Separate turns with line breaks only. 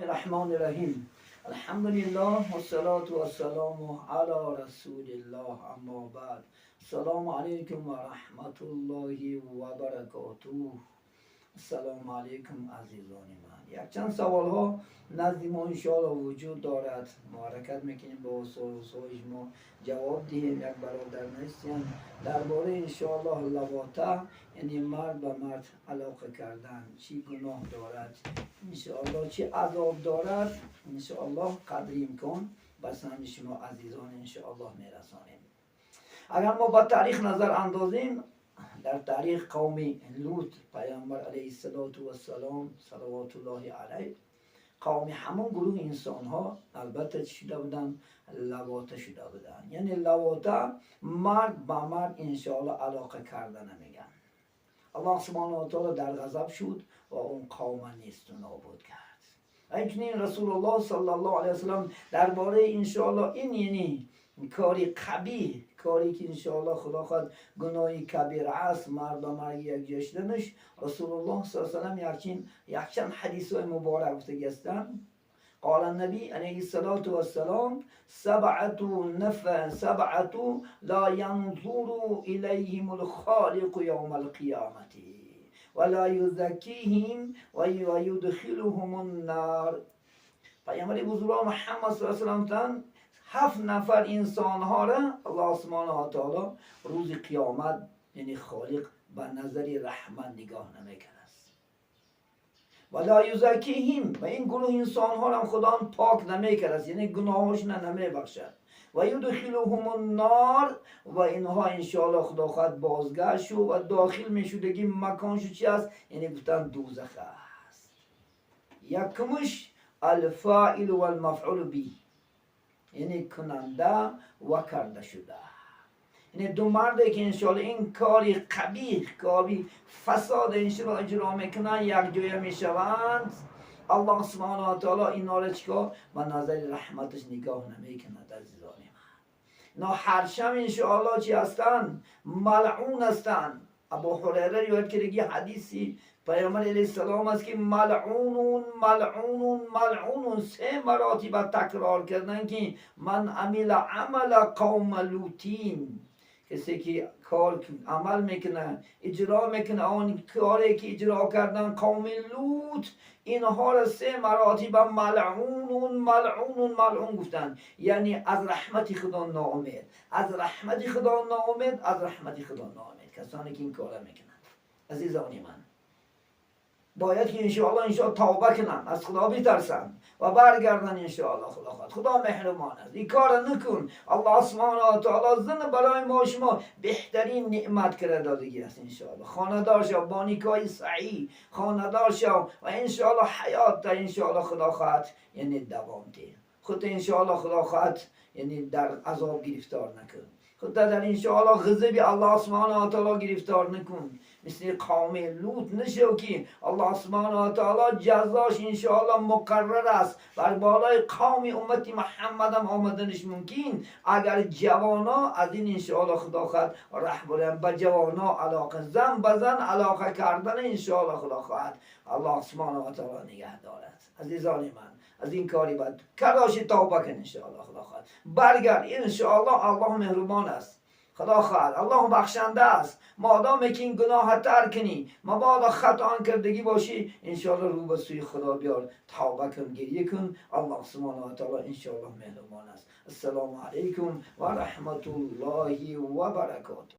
الرحمن الرحیم. الحمد لله و الصلاة و السلام علی رسول الله، اما بعد. السلام علیکم و رحمت الله و برکاته. السلام علیکم عزیزان من. یک چند سوال ها نزد ما انشاءالله وجود دارد. ما حرکت میکنیم با سوال ما جواب دهیم. یک برادر نوشتن درباره انشاءالله لواطه، یعنی مرد به مرد علاقه کردن چی گناه دارد، انشاءالله چی عذاب دارد، انشاءالله قدر امکان به سمع شما عزیزان انشاءالله میرسانیم. اگر ما با تاریخ نظر اندازیم، در تاریخ قوم لوط پیامبر علیه السلام صلوات الله علیه، قوم همون گروه انسان ها البته شده بودن، لواطه شده بودن. یعنی لواطه مرد با مرد انشاءالله علاقه کردن میگن. الله سبحانه و تعالی در غضب شد و اون قوم نیست و نابود کرد. همچنین رسول الله صلی الله علیه وسلم درباره انشاءالله این یعنی کاری قبیح، کاری که انشاءالله خدا خواهد گناهی کبیر است، مرد به مرد یک جشنش، رسول الله صلی الله علیه وسلم یک چند حدیث های مبارک گفته هستند. قال النبی علیه السلام سبعة لا ينظر إليهم الخالق يوم القيامة ولا يزكيهم ويدخلهم النار. پیامبر بزرگ محمد صلی الله علیه وسلم 7 نفر انسان ها را الله سبحانه و تعالی روز قیامت، یعنی خالق، به نظر رحمت نگاه نمیکنه ولا یزکیهم، و این گروه انسان ها را خدا پاک نمیکنه، یعنی گناهش نمیبخشد. و یدخلهم النار، و اینها انشاءالله خدا خواهد بازگشت و داخل میشدگی مکانش چی است، یعنی گفتن دوزخ است. یکمش الفاعل و المفعول به، یعنی کننده و کرده شده. یعنی دو مرده که انشاءالله این کاری قبیح، کاری فساد اجرا میکنن، یک جای میشوند، الله سبحانه و تعالی اینا را چیکار؟ به نظر رحمتش نگاه نمیکند عزیزان من. اینا هر شب انشاءالله چی هستند؟ ملعون هستند. ابو هریره روایت کرده حدیثی پیامبر علیه السلام است که ملعون ملعون ملعون 3 مراتب تکرار کردن که من عمل عمل قوم لوطین، کسی که کار عمل میکنه، اجرا میکنه آن کاری که اجرا کردن قوم لوط، اینها را 3 مراتب ملعون ملعون ملعون گفتن. یعنی از رحمت خدا ناامید، از رحمت خدا ناامید، از رحمت خدا ناامید کسانی که این کار میکنن. عزیزان من، باید که انشاءالله توبه کنن، از خدا بترسن و برگردن انشاءالله. خدا مهربان است. این کار نکن. الله سبحانه و تعالی زن برای ما شما بهترین نعمت کرده دادگی است انشاءالله. خاندار شو با نکاح صحیح، خاندار شو و انشاءالله حیات تا انشاءالله خدا خواهد یعنی دوام ده. خود انشاءالله خدا خواهد یعنی در عذاب گرفتار نکن. خود در انشاءالله غضب الله سبحانه و تعالی گرفتار نکن. مثل قوم لوط نشو که الله سبحانه و تعالی جزاش انشاءالله مقرر است. بر بالای قوم امت محمد هم آمدنش ممکن اگر جوانا از این انشاءالله خدا خواهد رهبران به جوانا علاقه، زن به زن علاقه کردن انشاءالله خدا خواهد الله سبحانه و تعالی نگه دارد. عزیزان من، از این کاری باید کرداش توبه کن انشاءالله خدا خواهد برگرد. انشاءالله الله مهربان است، خدا خواهد الله بخشنده است. مادامی که این گناه ترک کنی، مبادا خطا کردگی باشی، انشاءالله رو به سوی خدا بیار، توبه کن، گریه کن. الله سبحانه و تعالی انشاءالله مهربان است. السلام علیکم و رحمت الله و برکاته.